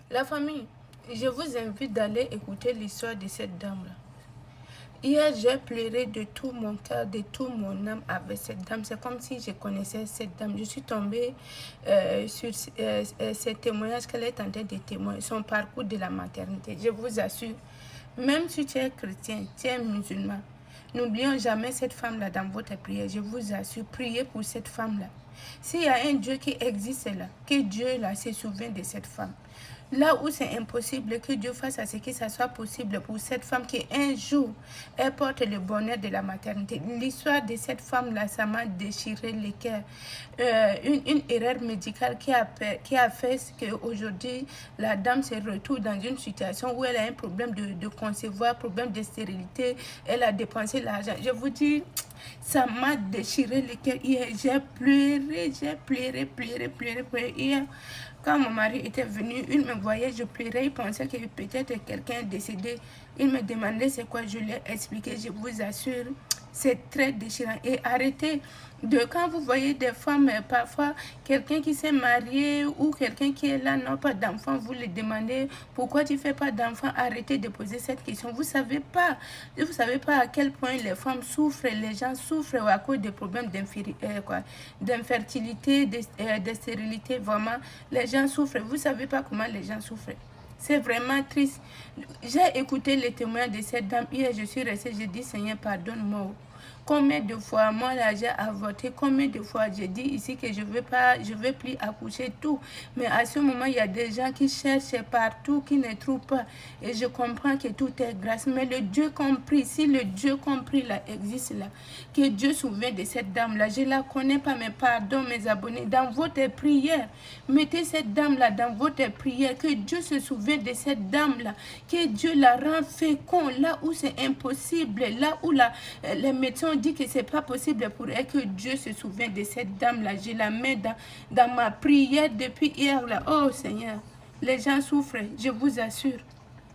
La famille, je vous invite d'aller écouter l'histoire de cette dame-là. Hier, j'ai pleuré de tout mon cœur, de tout mon âme avec cette dame. C'est comme si je connaissais cette dame. Je suis tombée sur ces témoignages qu'elle est en train de témoigner, son parcours de la maternité. Je vous assure, même si tu es chrétien, tu es musulman, n'oublions jamais cette femme-là dans votre prière. Je vous assure, priez pour cette femme-là. S'il y a un Dieu qui existe là, que Dieu là se souvient de cette femme. Là où c'est impossible, que Dieu fasse à ce que ça soit possible pour cette femme qui un jour, elle porte le bonheur de la maternité. L'histoire de cette femme-là, ça m'a déchiré le cœur. Une erreur médicale qui a fait qu'aujourd'hui, la dame se retrouve dans une situation où elle a un problème de concevoir, problème de stérilité. Elle a dépensé l'argent. Je vous dis, ça m'a déchiré le cœur. Hier, j'ai pleuré. Hier, quand mon mari était venu, il me voyait, je pleurais, il pensait que peut-être quelqu'un est décédé. Il me demandait c'est quoi, je lui ai expliqué, je vous assure, c'est très déchirant. Et arrêtez de, quand vous voyez des femmes, parfois, quelqu'un qui s'est marié ou quelqu'un qui est là, n'a pas d'enfant, vous lui demandez pourquoi tu ne fais pas d'enfant, arrêtez de poser cette question. Vous ne savez pas à quel point les femmes souffrent, les gens souffrent à cause des problèmes d'infertilité, de stérilité, vraiment, les gens souffrent. Vous ne savez pas comment les gens souffrent. C'est vraiment triste. J'ai écouté les témoins de cette dame. Hier, je suis restée, je dis, Seigneur, pardonne-moi. Combien de fois, moi là, j'ai avorté, combien de fois j'ai dit ici que je veux plus accoucher, tout. Mais à ce moment, il y a des gens qui cherchent partout, qui ne trouvent pas. Et je comprends que tout est grâce. Mais le Dieu compris, si le Dieu compris là existe là, que Dieu se souvient de cette dame-là, je ne la connais pas, mais pardon mes abonnés, dans votre prière, mettez cette dame-là dans votre prière, que Dieu se souvienne de cette dame-là, que Dieu la rend fécond, là où c'est impossible, là où les médecins dit que c'est pas possible pour elle, que Dieu se souvient de cette dame-là. Je la mets dans ma prière depuis hier là. Oh Seigneur, les gens souffrent, je vous assure.